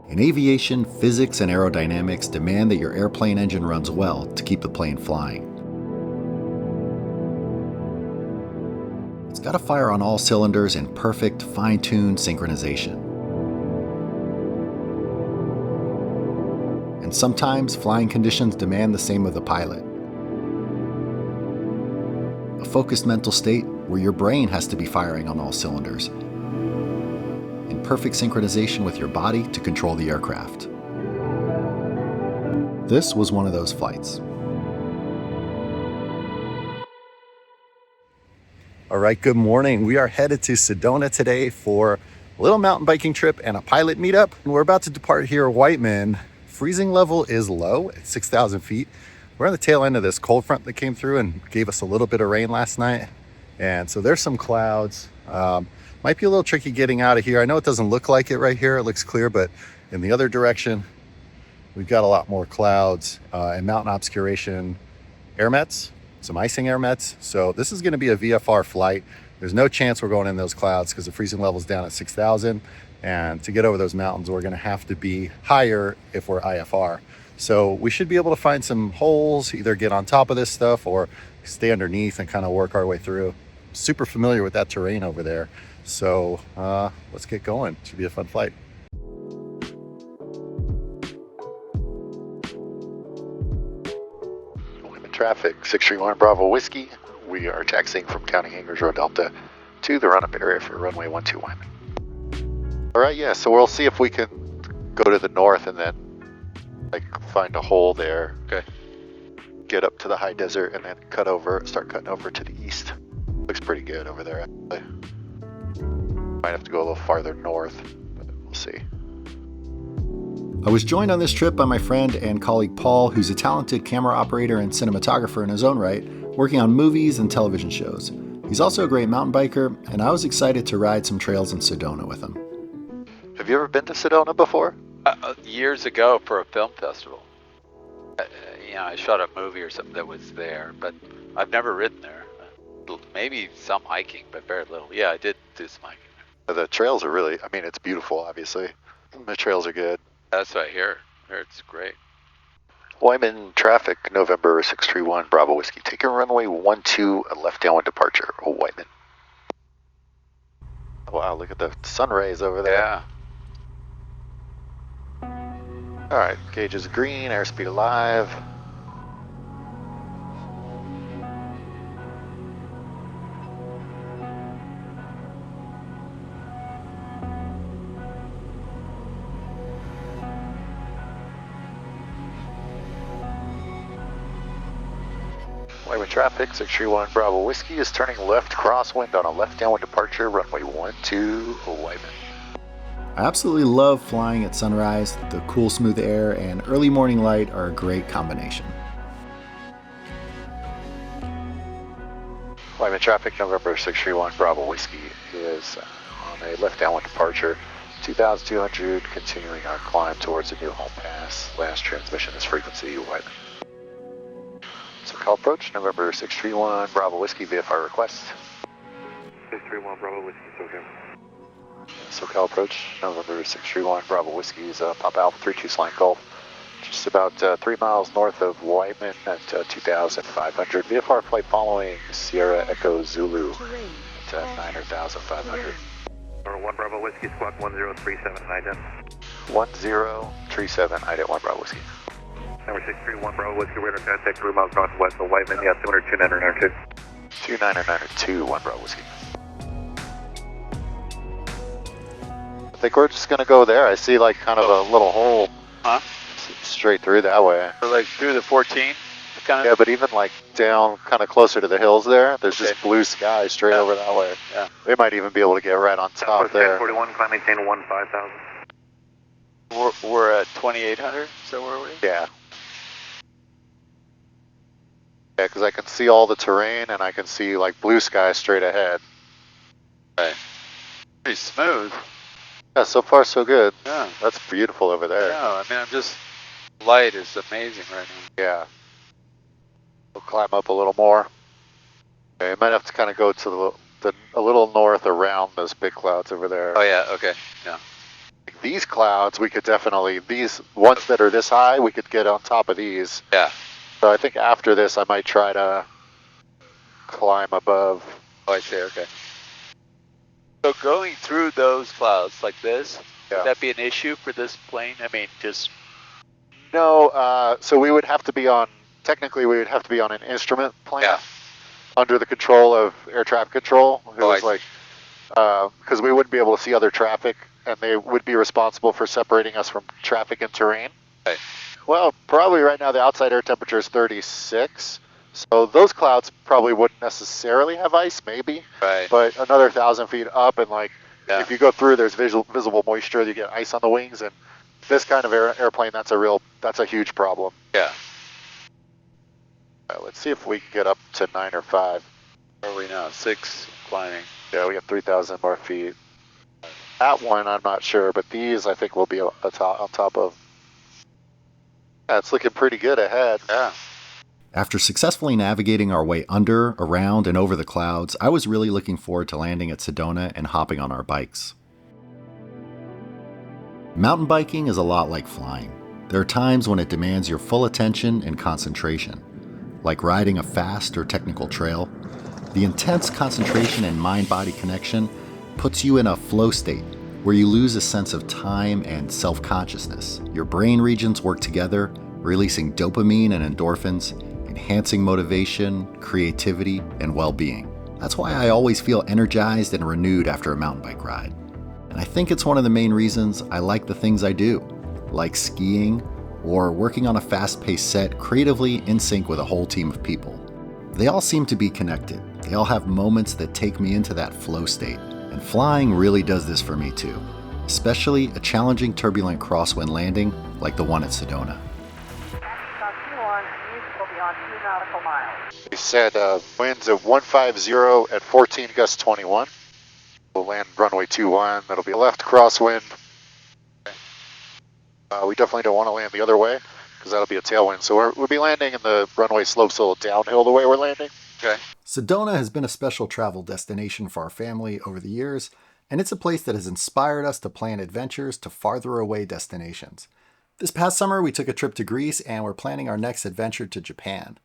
In aviation, physics and aerodynamics demand that your airplane engine runs well to keep the plane flying. It's got to fire on all cylinders in perfect, fine-tuned synchronization. And sometimes flying conditions demand the same of the pilot. A focused mental state where your brain has to be firing on all cylinders, in perfect synchronization with your body to control the aircraft. This was one of those flights. All right, good morning. We are headed to Sedona today for a little mountain biking trip and a pilot meetup. And we're about to depart here at Whiteman. Freezing level is low at 6,000 feet. We're on the tail end of this cold front that came through and gave us a little bit of rain last night. And so there's some clouds. Might be a little tricky getting out of here. I know it doesn't look like it right here. It looks clear, but in the other direction, we've got a lot more clouds and mountain obscuration air mets, some icing air mets. So this is going to be a VFR flight. There's no chance we're going in those clouds because the freezing level is down at 6,000. And to get over those mountains, we're going to have to be higher if we're IFR. So we should be able to find some holes, either get on top of this stuff or stay underneath and kind of work our way through. Super familiar with that terrain over there. So let's get going. Should be a fun flight. Whiteman traffic, 631 Bravo Whiskey. We are taxiing from County Hangars Road Delta to the run-up area for runway 12 Whiteman. All right, yeah, so we'll see if we can go to the north and then find a hole there. Okay. Get up to the high desert and then start cutting over to the east. Looks pretty good over there, actually. Might have to go a little farther north, but we'll see. I was joined on this trip by my friend and colleague Paul, who's a talented camera operator and cinematographer in his own right, working on movies and television shows. He's also a great mountain biker, and I was excited to ride some trails in Sedona with him. Have you ever been to Sedona before? Years ago for a film festival. I shot a movie or something that was there, but I've never ridden there. Maybe some hiking, but very little. Yeah, I did do some hiking. The trails are really, it's beautiful, obviously. The trails are good. That's what I hear. It's great. Whiteman traffic, November 631 Bravo Whiskey. Taking runway 12, a left downwind departure, Whiteman. Wow, look at the sun rays over there. Yeah. All right, gauge is green, airspeed alive. Whiteman traffic, 631 Bravo Whiskey is turning left crosswind on a left downwind departure, runway 12 Whiteman. I absolutely love flying at sunrise. The cool, smooth air and early morning light are a great combination. Whiteman traffic, November 631 Bravo Whiskey is on a left downwind departure, 2,200, continuing our climb towards the new home pass. Last transmission is frequency Whiteman. SoCal approach, November 631 Bravo Whiskey, VFR request. 631 Bravo Whiskey, SoCal. SoCal approach, November 631 Bravo Whiskey is Pop Alpha 32 Slant Gulf. Just about 3 miles north of Whiteman at 2,500. VFR flight following Sierra Echo Zulu at 9,500. 1 Bravo Whiskey, squawk 1037, ident. 1037, ident 1 Bravo Whiskey. Number 631 Bravo Whiskey, radar contact 3 miles northwest of Whiteman, yeah, 202 2992, 1 Bravo Whiskey. I think we're just gonna go there. I see kind of a little hole. Huh? Straight through that way. So through the 14? Yeah, but even down kind of closer to the hills there, there's just blue sky straight over that way. Yeah. We might even be able to get right on top there. 41, climb maintain 15,000. We're at 2,800, so where are we? Yeah. Yeah, because I can see all the terrain and I can see blue sky straight ahead. Right. Pretty smooth. Yeah, so far so good. Yeah. That's beautiful over there. No, light is amazing right now. Yeah. We'll climb up a little more. Okay, you might have to kind of go to a little north around those big clouds over there. Oh yeah, okay, yeah. these clouds, we could definitely, these ones that are this high, we could get on top of these. Yeah. So I think after this, I might try to climb above. Oh, I see. Okay. So going through those clouds like this, would that be an issue for this plane? I mean, just... No, so we would have to be on, technically we would have to be on an instrument plane under the control of air traffic control. Because we wouldn't be able to see other traffic, and they would be responsible for separating us from traffic and terrain. Right. Well, probably right now the outside air temperature is 36, so those clouds probably wouldn't necessarily have ice, maybe. Right. But another 1,000 feet up, and if you go through, there's visible moisture. You get ice on the wings, and this kind of airplane, that's a huge problem. Yeah. Let's see if we can get up to 9 or 5. Where are we now? 6 climbing. Yeah, we have 3,000 more feet. That one, I'm not sure, but these I think will be on top of. Yeah, it's looking pretty good ahead. Yeah. After successfully navigating our way under, around, and over the clouds, I was really looking forward to landing at Sedona and hopping on our bikes. Mountain biking is a lot like flying. There are times when it demands your full attention and concentration, like riding a fast or technical trail. The intense concentration and mind-body connection puts you in a flow state where you lose a sense of time and self-consciousness. Your brain regions work together, releasing dopamine and endorphins, enhancing motivation, creativity, and well-being. That's why I always feel energized and renewed after a mountain bike ride. And I think it's one of the main reasons I like the things I do, like skiing or working on a fast-paced set creatively in sync with a whole team of people. They all seem to be connected. They all have moments that take me into that flow state. And flying really does this for me too, especially a challenging turbulent crosswind landing like the one at Sedona. They said winds of 150 at 14 gusts 21. We'll land runway 21. That'll be a left crosswind. We definitely don't want to land the other way because that'll be a tailwind. So we'll be landing, and the runway slopes a little downhill the way we're landing. Okay. Sedona has been a special travel destination for our family over the years, and it's a place that has inspired us to plan adventures to farther away destinations. This past summer, we took a trip to Greece, and we're planning our next adventure to Japan.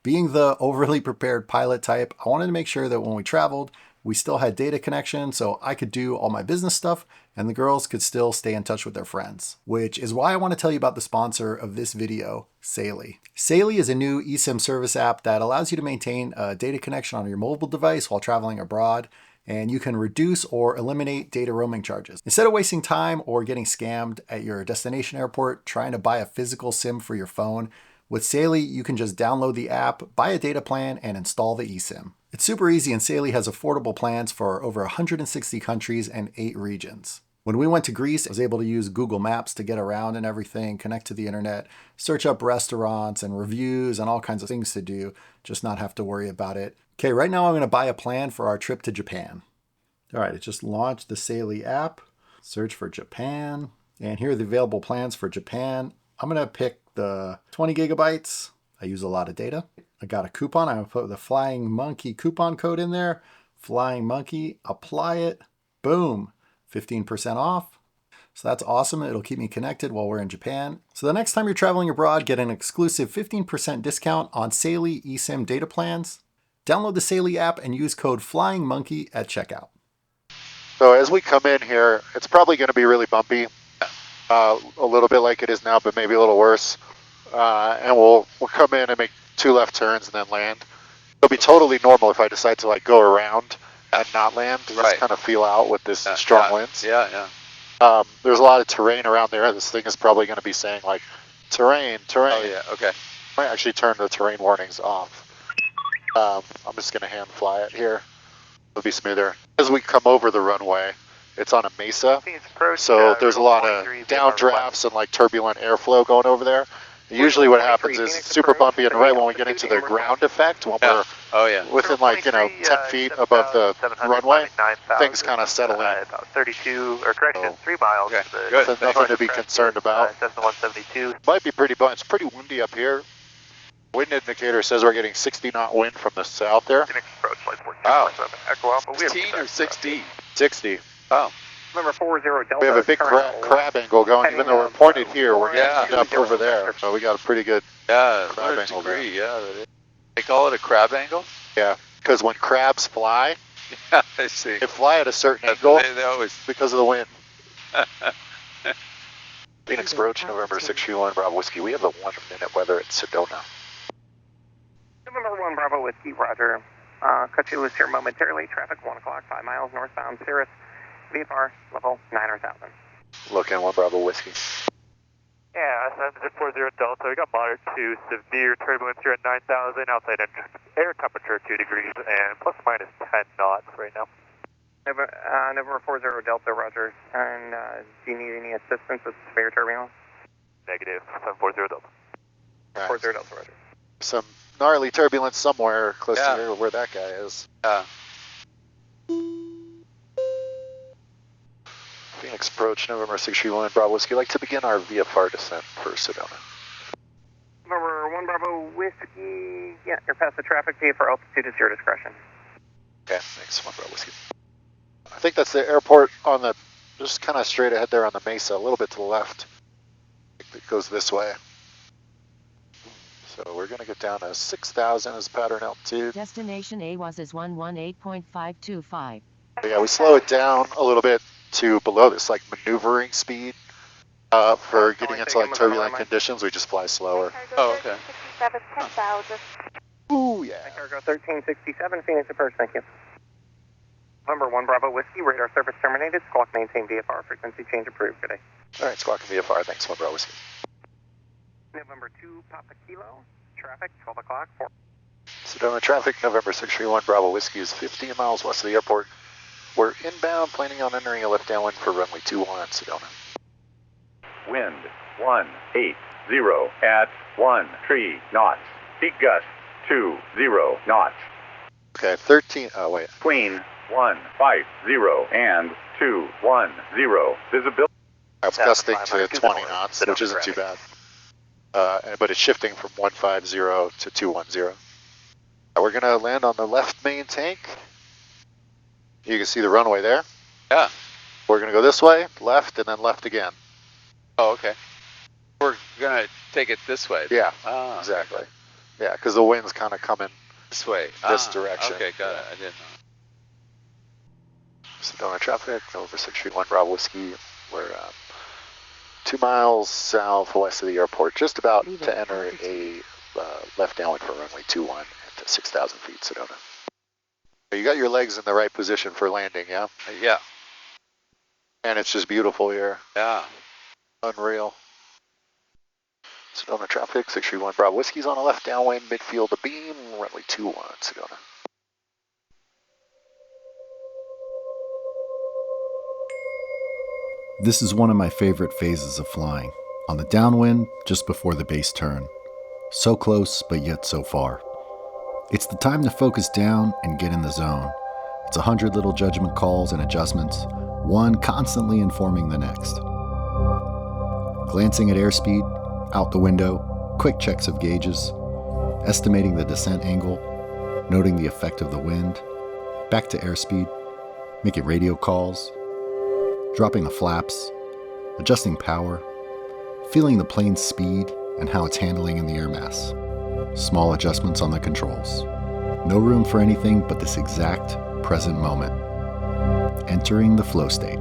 Being the overly prepared pilot type, I wanted to make sure that when we traveled, we still had data connection so I could do all my business stuff and the girls could still stay in touch with their friends. Which is why I want to tell you about the sponsor of this video, Saily. Saily is a new eSIM service app that allows you to maintain a data connection on your mobile device while traveling abroad, and you can reduce or eliminate data roaming charges. Instead of wasting time or getting scammed at your destination airport trying to buy a physical SIM for your phone, with Saily, you can just download the app, buy a data plan, and install the eSIM. It's super easy, and Saily has affordable plans for over 160 countries and 8 regions. When we went to Greece, I was able to use Google Maps to get around and everything, connect to the internet, search up restaurants and reviews and all kinds of things to do, just not have to worry about it. Okay, right now I'm going to buy a plan for our trip to Japan. All right, it just launched the Saily app. Search for Japan, and here are the available plans for Japan. I'm going to pick the 20 gigabytes. I use a lot of data. I got a coupon. I'm going to put the Flying Monkey coupon code in there. Flying Monkey, apply it. Boom, 15% off. So that's awesome. It'll keep me connected while we're in Japan. So the next time you're traveling abroad, get an exclusive 15% discount on Saily eSIM data plans. Download the Saily app and use code Flying Monkey at checkout. So as we come in here, it's probably going to be really bumpy. A little bit like it is now, but maybe a little worse. And we'll come in and make 2 left turns and then land. It'll be totally normal if I decide to go around and not land, to just kind of feel out with this strong winds. Yeah. There's a lot of terrain around there. This thing is probably going to be saying terrain. Oh yeah, okay. I might actually turn the terrain warnings off. I'm just going to hand fly it here. It'll be smoother. As we come over the runway, it's on a mesa, so there's a lot of downdrafts and turbulent airflow going over there. Usually what happens is it's super bumpy, and right when we get into the ground effect, when we're within 10 feet above the runway, things kind of settle in. About 32, or correction, 3 miles. Okay, good. So nothing to be concerned about. Cessna 172. Might be pretty bumpy. It's pretty windy up here. Wind indicator says we're getting 60 knot wind from the south there. Phoenix approach, flight 14, Wow. 7, Echo Alpha. 16 or 16? 60. Oh, November 40 Delta. We have a big crab angle going, even though we're pointed here. We're going to end up over there. So we got a pretty good Yeah, crab angle there. Yeah, they call it a crab angle? Yeah, because when crabs fly, Yeah, I see. they fly at a certain angle They always... because of the wind. Phoenix Approach, November 631, Bravo Whiskey. We have a 1 minute weather at Sedona. November 1 Bravo Whiskey, roger. Cut you loose here momentarily. Traffic 1 o'clock, 5 miles northbound Cirrus. VFR level 9,000. Look in 1 Bravo Whiskey. Yeah, that's 40 Delta. We got moderate to severe turbulence here at 9,000. Outside air temperature 2 degrees and plus minus 10 knots right now. November 40 Delta, roger. And do you need any assistance with severe turbulence? Negative. 740 Delta. Right. 40 Delta, roger. Some gnarly turbulence somewhere close to here where that guy is. Phoenix Approach, November 631, Bravo Whiskey. Like to begin our VFR descent for Sedona. November 1 Bravo Whiskey. Yeah, you're past the traffic. VFR altitude is your discretion. Okay, thanks. 1 Bravo Whiskey. I think that's the airport on the, just kind of straight ahead there on the mesa, a little bit to the left. I think it goes this way. So we're going to get down to 6,000 as pattern altitude. Destination AWAS is 118.525. Yeah, we slow it down a little bit to below this, like maneuvering speed. For getting into like turbulent conditions, we just fly slower. Oh, okay. 67, 10,000. Ooh, yeah. Cargo 1367, Phoenix Approach, thank you. November 1 Bravo Whiskey, radar service terminated. Squawk maintain VFR, frequency change approved today. All right, Squawk and VFR, thanks, 1 Bravo Whiskey. November 2 Papa Kilo, traffic 12 o'clock, 4. Sedona traffic, November 631, Bravo Whiskey is 15 miles west of the airport. We're inbound, planning on entering a left downwind for runway 21 Sedona. Wind 180 at 13 knots. Peak gust 20 knots. Okay, 13, oh wait. Between 150 and 210. Visibility. It's gusting to 20 knots, which isn't too bad. But it's shifting from 150 to 210. We're going to land on the left main tank. You can see the runway there. Yeah. We're going to go this way, left, and then left again. Oh, okay. We're going to take it this way. Yeah, Ah, exactly. Yeah, because the wind's kind of coming this way. this direction. Okay, got it. I didn't know. Sedona traffic, November 631, Bravo Whiskey. We're 2 miles southwest of the airport, just about to enter a left downwind for runway 21 at 6,000 feet, Sedona. You got your legs in the right position for landing, yeah? Yeah. And it's just beautiful here. Yeah. Unreal. Sedona traffic, 631 Bravo Whiskey's on a left downwind, midfield abeam, runway 21, Sedona. This is one of my favorite phases of flying. On the downwind, just before the base turn. So close, but yet so far. It's the time to focus down and get in the zone. It's 100 little judgment calls and adjustments, one constantly informing the next. Glancing at airspeed, out the window, quick checks of gauges, estimating the descent angle, noting the effect of the wind, back to airspeed, making radio calls, dropping the flaps, adjusting power, feeling the plane's speed and how it's handling in the air mass. Small adjustments on the controls. No room for anything but this exact present moment. Entering the flow state.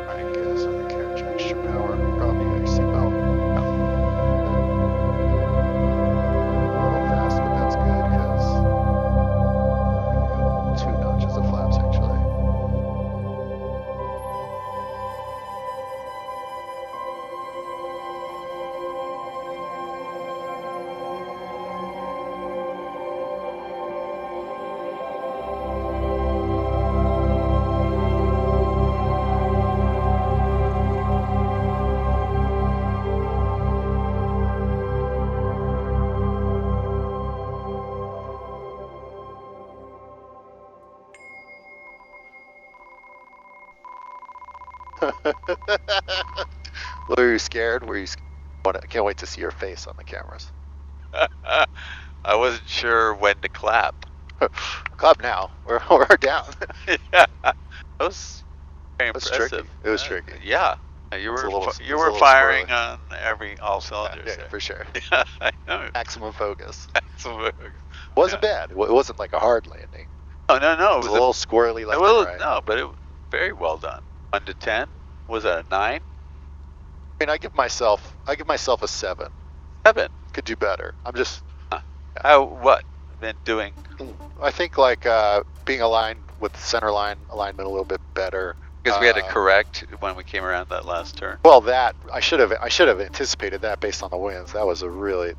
I guess I'm gonna catch extra power. Probably a seatbelt. A little fast, but that's good because 2 notches of flaps actually. Were you scared? I can't wait to see your face on the cameras. I wasn't sure when to clap. Clap now. We're down. Yeah, that was very It was impressive. tricky. It was tricky. Yeah, you It's were a little- you it's a were little firing squirrely. on all cylinders. Yeah, there. for sure. Yeah, I know. Maximum focus. Absolutely. Wasn't bad. It wasn't like a hard landing. Oh no, It was a little squirrely left and right. no, but it was very well done. 1 to 10 was that a 9? I mean, I give myself a 7. 7. Could do better. I'm just. How what? Been doing? I think like being aligned with center line alignment a little bit better. Because we had to correct when we came around that last turn. Well, that I should have anticipated that based on the winds. That was a really,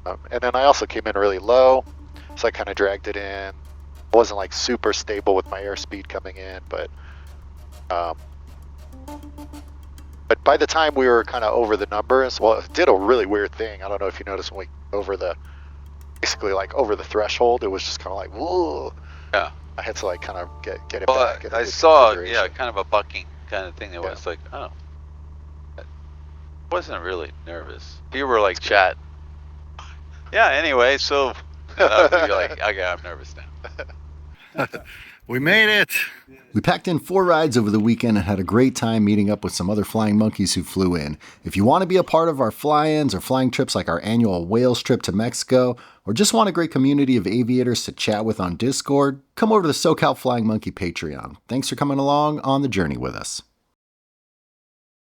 and then I also came in really low, so I kind of dragged it in. I wasn't like super stable with my airspeed coming in, but by the time we were kind of over the numbers, well, it did a really weird thing. I don't know if you noticed when we basically like over the threshold, it was just kind of like whoa. Yeah. I had to like kind of get it Well, back. at a I good saw, configuration. kind of a bucking kind of thing. That Yeah. was like, oh, I wasn't really nervous. You were like chat. Yeah. Anyway, so you're like, okay, I'm nervous now. We made it. We packed in 4 rides over the weekend and had a great time meeting up with some other flying monkeys who flew in. If you want to be a part of our fly-ins or flying trips like our annual whales trip to Mexico, or just want a great community of aviators to chat with on Discord, come over to the SoCal Flying Monkey Patreon. Thanks for coming along on the journey with us.